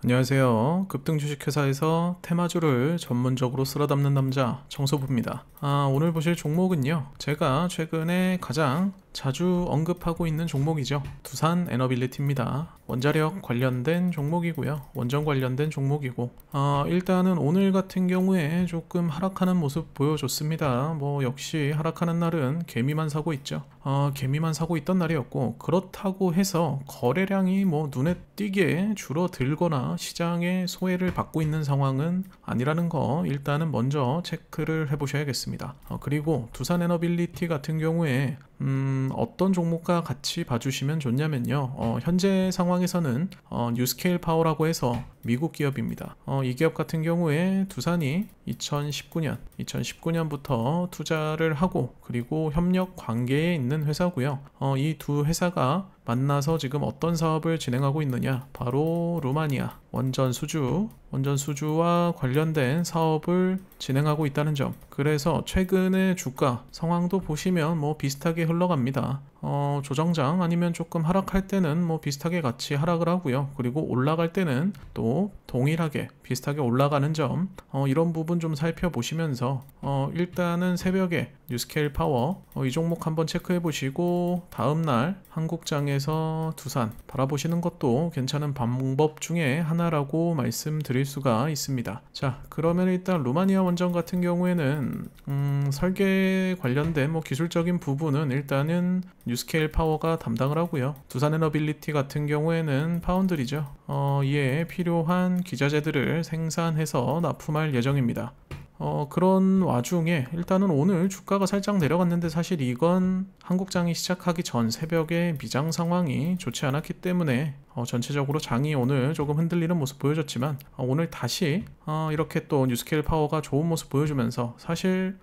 안녕하세요. 급등 주식회사에서 테마주를 전문적으로 쓸어 담는 남자 청소부입니다. 오늘 보실 종목은요, 제가 최근에 가장 자주 언급하고 있는 종목이죠. 두산 에너빌리티입니다. 원자력 관련된 종목이고요. 원전 관련된 종목이고, 일단은 오늘 같은 경우에 조금 하락하는 모습 보여줬습니다. 역시 하락하는 날은 개미만 사고 있죠. 개미만 사고 있던 날이었고, 그렇다고 해서 거래량이 눈에 띄게 줄어들거나 시장의 소외를 받고 있는 상황은 아니라는 거 일단은 먼저 체크를 해보셔야겠습니다. 그리고 두산 에너빌리티 같은 경우에 어떤 종목과 같이 봐주시면 좋냐면요, 현재 상황에서는 뉴스케일 파워라고 해서 미국 기업입니다. 이 기업 같은 경우에 두산이 2019년부터 투자를 하고 그리고 협력 관계에 있는 회사고요. 이 두 회사가 만나서 지금 어떤 사업을 진행하고 있느냐, 바로 루마니아 원전 수주와 관련된 사업을 진행하고 있다는 점. 그래서 최근의 주가 상황도 보시면 비슷하게 흘러갑니다. 조정장 아니면 조금 하락할 때는 비슷하게 같이 하락을 하고요. 그리고 올라갈 때는 또 동일하게 비슷하게 올라가는 점, 이런 부분 좀 살펴보시면서 일단은 새벽에 뉴스케일 파워 이 종목 한번 체크해 보시고 다음날 한국장에서 두산 바라보시는 것도 괜찮은 방법 중에 하나라고 말씀드릴 수가 있습니다. 자, 그러면 일단 루마니아 원전 같은 경우에는 설계 관련된 기술적인 부분은 일단은 뉴스케일 파워가 담당을 하고요. 두산 에너빌리티 같은 경우에는 파운드리죠. 이에 필요한 기자재들을 생산해서 납품할 예정입니다. 그런 와중에 일단은 오늘 주가가 살짝 내려갔는데, 사실 이건 한국장이 시작하기 전 새벽에 미장 상황이 좋지 않았기 때문에 전체적으로 장이 오늘 조금 흔들리는 모습 보여줬지만, 오늘 다시 이렇게 또 뉴스케일 파워가 좋은 모습 보여주면서, 사실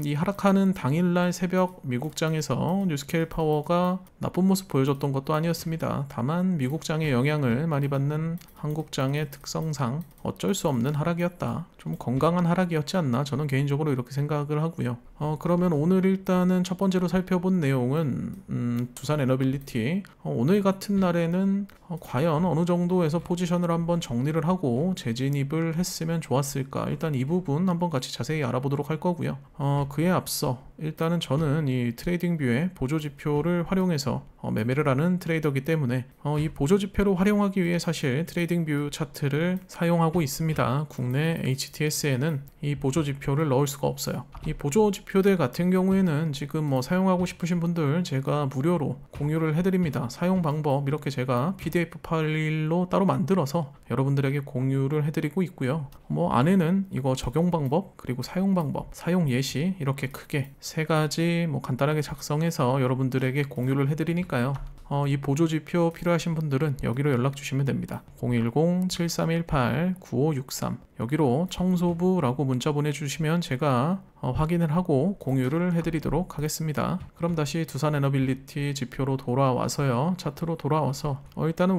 이 하락하는 당일날 새벽 미국장에서 뉴스케일 파워가 나쁜 모습 보여줬던 것도 아니었습니다. 다만 미국장의 영향을 많이 받는 한국장의 특성상 어쩔 수 없는 하락이었다. 좀 건강한 하락이었지 않나, 저는 개인적으로 이렇게 생각을 하고요. 그러면 오늘 일단은 첫 번째로 살펴본 내용은 두산 에너빌리티, 오늘 같은 날에는 과연 어느 정도에서 포지션을 한번 정리를 하고 재진입을 했으면 좋았을까, 일단 이 부분 한번 같이 자세히 알아보도록 할 거고요. 그에 앞서 일단은 저는 이 트레이딩뷰의 보조지표를 활용해서 매매를 하는 트레이더이기 때문에 이 보조지표를 활용하기 위해 사실 트레이딩뷰 차트를 사용하고 있습니다. 국내 HTS에는 이 보조지표를 넣을 수가 없어요. 이 보조지표들 같은 경우에는 지금 사용하고 싶으신 분들 제가 무료로 공유를 해드립니다. 사용 방법 이렇게 제가 PDF 파일로 따로 만들어서 여러분들에게 공유를 해드리고 있고요. 안에는 이거 적용 방법, 그리고 사용 방법, 사용 예시 이렇게 크게 세 가지 간단하게 작성해서 여러분들에게 공유를 해드리니까요. 이 보조지표 필요하신 분들은 여기로 연락 주시면 됩니다. 010-7318-9563 여기로 청소부라고 문자 보내주시면 제가 확인을 하고 공유를 해드리도록 하겠습니다. 그럼 다시 두산 에너빌리티 지표로 돌아와서요, 차트로 돌아와서 일단은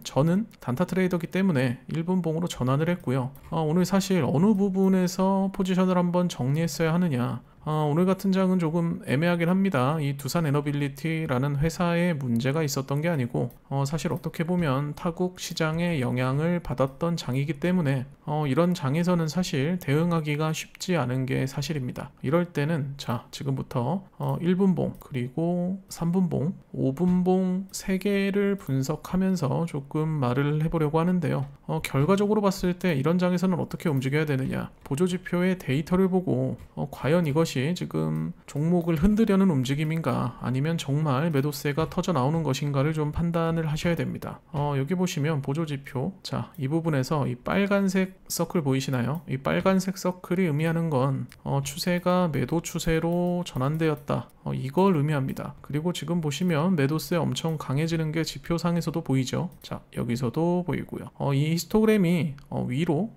저는 단타 트레이더이기 때문에 1분봉으로 전환을 했고요. 오늘 사실 어느 부분에서 포지션을 한번 정리했어야 하느냐, 오늘 같은 장은 조금 애매하긴 합니다. 이 두산 에너빌리티라는 회사에 문제가 있었던 게 아니고 사실 어떻게 보면 타국 시장에 영향을 받았던 장이기 때문에 이런 장에서는 사실 대응하기가 쉽지 않은 게 사실입니다. 이럴 때는 자, 지금부터 1분봉 그리고 3분봉 5분봉 3개를 분석하면서 조금 말을 해보려고 하는데요. 결과적으로 봤을 때 이런 장에서는 어떻게 움직여야 되느냐, 보조지표의 데이터를 보고 과연 이것이 지금 종목을 흔들려는 움직임인가, 아니면 정말 매도세가 터져 나오는 것인가를 좀 판단을 하셔야 됩니다. 여기 보시면 보조지표, 자, 이 부분에서 이 빨간색 서클 보이시나요? 이 빨간색 서클이 의미하는 건 추세가 매도 추세로 전환되었다, 이걸 의미합니다. 그리고 지금 보시면 매도세 엄청 강해지는 게 지표상에서도 보이죠. 자, 여기서도 보이고요. 이 히스토그램이 위로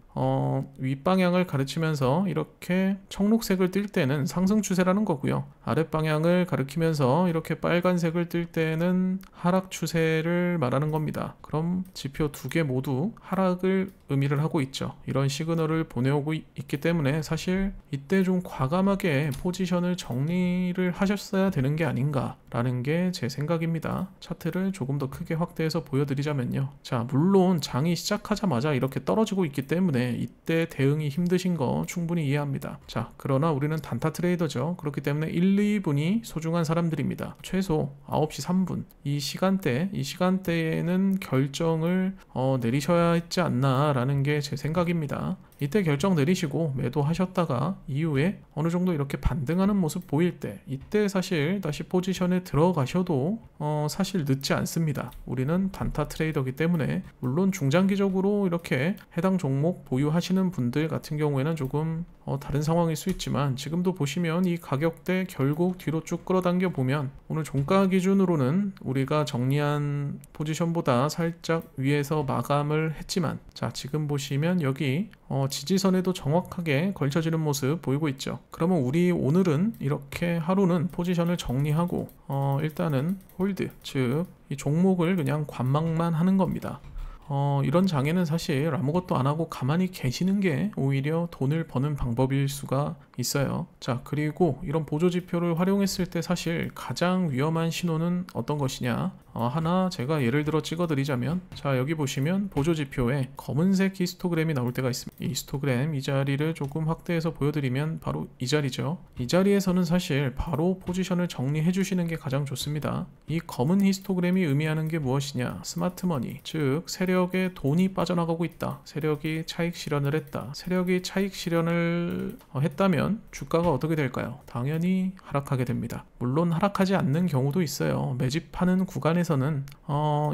윗방향을 가르치면서 이렇게 청록색을 뜰 때는 상승 추세라는 거고요. 아랫방향을 가리키면서 이렇게 빨간색을 뜰 때는 하락 추세를 말하는 겁니다. 그럼 지표 두 개 모두 하락을 의미를 하고 있죠. 이런 시그널을 보내오고 있기 때문에 사실 이때 좀 과감하게 포지션을 정리를 하셨어야 되는 게 아닌가라는 게 제 생각입니다. 차트를 조금 더 크게 확대해서 보여드리자면요. 자, 물론 장이 시작하자마자 이렇게 떨어지고 있기 때문에 이때 대응이 힘드신 거 충분히 이해합니다. 자, 그러나 우리는 단타 트레이더죠. 그렇기 때문에 1, 2분이 소중한 사람들입니다. 최소 9시 3분 이 시간대에는 결정을 내리셔야 했지 않나 라는 게 제 생각입니다. 이때 결정 내리시고 매도하셨다가 이후에 어느 정도 이렇게 반등하는 모습 보일 때 이때 사실 다시 포지션에 들어가셔도 사실 늦지 않습니다. 우리는 단타 트레이더이기 때문에 물론 중장기적으로 이렇게 해당 종목 보유하시는 분들 같은 경우에는 조금 다른 상황일 수 있지만 지금도 보시면 이 가격대 결국 뒤로 쭉 끌어당겨 보면 오늘 종가 기준으로는 우리가 정리한 포지션보다 살짝 위에서 마감을 했지만 자, 지금 보시면 여기 지지선에도 정확하게 걸쳐지는 모습 보이고 있죠. 그러면 우리 오늘은 이렇게 하루는 포지션을 정리하고 일단은 홀드, 즉 이 종목을 그냥 관망만 하는 겁니다. 이런 장에는 사실 아무것도 안 하고 가만히 계시는 게 오히려 돈을 버는 방법일 수가 있어요. 자, 그리고 이런 보조지표를 활용했을 때 사실 가장 위험한 신호는 어떤 것이냐? 하나 제가 예를 들어 찍어드리자면 자, 여기 보시면 보조지표에 검은색 히스토그램이 나올 때가 있습니다. 이 히스토그램 이 자리를 조금 확대해서 보여드리면 바로 이 자리죠. 이 자리에서는 사실 바로 포지션을 정리해 주시는 게 가장 좋습니다. 이 검은 히스토그램이 의미하는 게 무엇이냐? 스마트머니, 즉 세력에 돈이 빠져나가고 있다. 세력이 차익 실현을 했다. 세력이 차익 실현을 했다면 주가가 어떻게 될까요? 당연히 하락하게 됩니다. 물론 하락하지 않는 경우도 있어요. 매집하는 구간에서는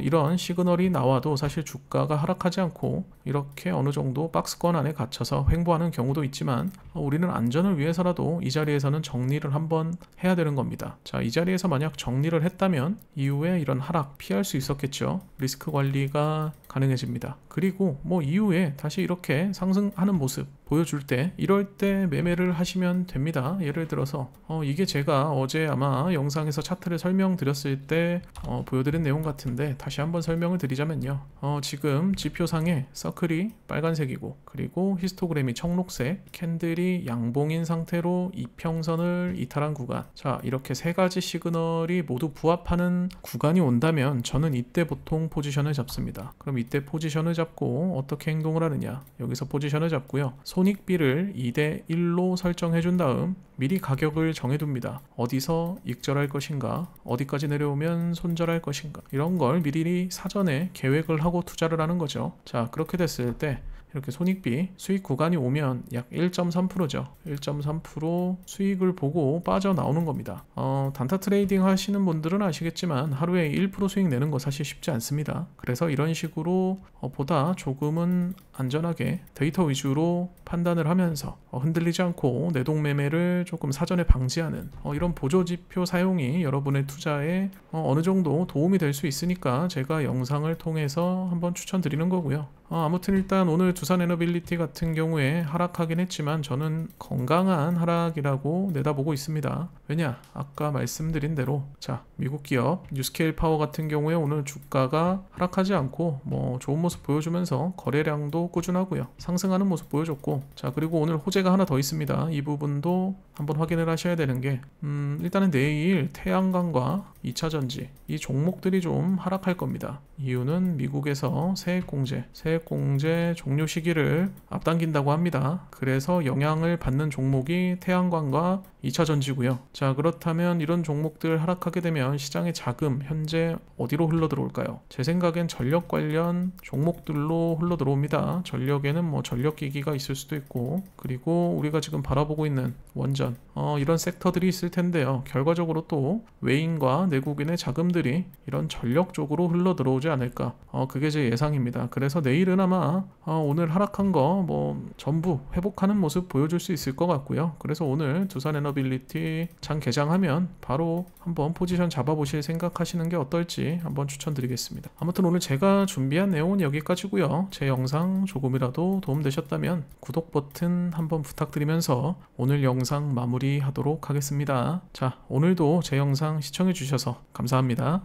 이런 시그널이 나와도 사실 주가가 하락하지 않고 이렇게 어느 정도 박스권 안에 갇혀서 횡보하는 경우도 있지만 우리는 안전을 위해서라도 이 자리에서는 정리를 한번 해야 되는 겁니다. 자, 이 자리에서 만약 정리를 했다면 이후에 이런 하락 피할 수 있었겠죠. 리스크 관리가 가능해집니다. 그리고 이후에 다시 이렇게 상승하는 모습 보여줄 때 이럴 때 매매를 하시면 됩니다. 예를 들어서 이게 제가 어제 아마 영상에서 차트를 설명드렸을 때 보여드린 내용 같은데 다시 한번 설명을 드리자면요. 지금 지표상에 서클이 빨간색이고 그리고 히스토그램이 청록색, 캔들이 양봉인 상태로 이평선을 이탈한 구간. 자, 이렇게 세 가지 시그널이 모두 부합하는 구간이 온다면 저는 이때 보통 포지션을 잡습니다. 그럼 이때 포지션을 잡고 어떻게 행동을 하느냐? 여기서 포지션을 잡고요. 손익비를 2대1로 설정해 준 다음 미리 가격을 정해둡니다. 어디서 익절할 것인가, 어디까지 내려오면 손절할 것인가, 이런 걸 미리 사전에 계획을 하고 투자를 하는 거죠. 자, 그렇게 됐을 때 이렇게 손익비 수익 구간이 오면 약 1.3%죠. 1.3% 수익을 보고 빠져나오는 겁니다. 단타 트레이딩 하시는 분들은 아시겠지만 하루에 1% 수익 내는 거 사실 쉽지 않습니다. 그래서 이런 식으로 보다 조금은 안전하게 데이터 위주로 판단을 하면서 흔들리지 않고 내동매매를 조금 사전에 방지하는 이런 보조지표 사용이 여러분의 투자에 어느 정도 도움이 될 수 있으니까 제가 영상을 통해서 한번 추천드리는 거고요. 아무튼 일단 오늘 두산에너빌리티 같은 경우에 하락하긴 했지만 저는 건강한 하락이라고 내다보고 있습니다. 왜냐? 아까 말씀드린 대로 자, 미국 기업 뉴스케일 파워 같은 경우에 오늘 주가가 하락하지 않고 좋은 모습 보여주면서 거래량도 꾸준하고요. 상승하는 모습 보여줬고 자, 그리고 오늘 호재가 하나 더 있습니다. 이 부분도 한번 확인을 하셔야 되는 게 일단은 내일 태양광과 2차전지 이 종목들이 좀 하락할 겁니다. 이유는 미국에서 세액공제 종료 시기를 앞당긴다고 합니다. 그래서 영향을 받는 종목이 태양광과 2차전지고요. 자, 그렇다면 이런 종목들 하락하게 되면 시장의 자금 현재 어디로 흘러 들어올까요? 제 생각엔 전력 관련 종목들로 흘러 들어옵니다. 전력에는 전력기기가 있을 수도 있고 그리고 우리가 지금 바라보고 있는 원전 이런 섹터들이 있을 텐데요. 결과적으로 또 외인과 내국인의 자금들이 이런 전력 쪽으로 흘러 들어오지 않을까 그게 제 예상입니다. 그래서 내일은 아마 오늘 오늘 하락한 거 뭐 전부 회복하는 모습 보여줄 수 있을 것 같고요. 그래서 오늘 두산 에너빌리티 장 개장하면 바로 한번 포지션 잡아보실 생각하시는 게 어떨지 한번 추천드리겠습니다. 아무튼 오늘 제가 준비한 내용은 여기까지고요. 제 영상 조금이라도 도움되셨다면 구독 버튼 한번 부탁드리면서 오늘 영상 마무리하도록 하겠습니다. 자, 오늘도 제 영상 시청해 주셔서 감사합니다.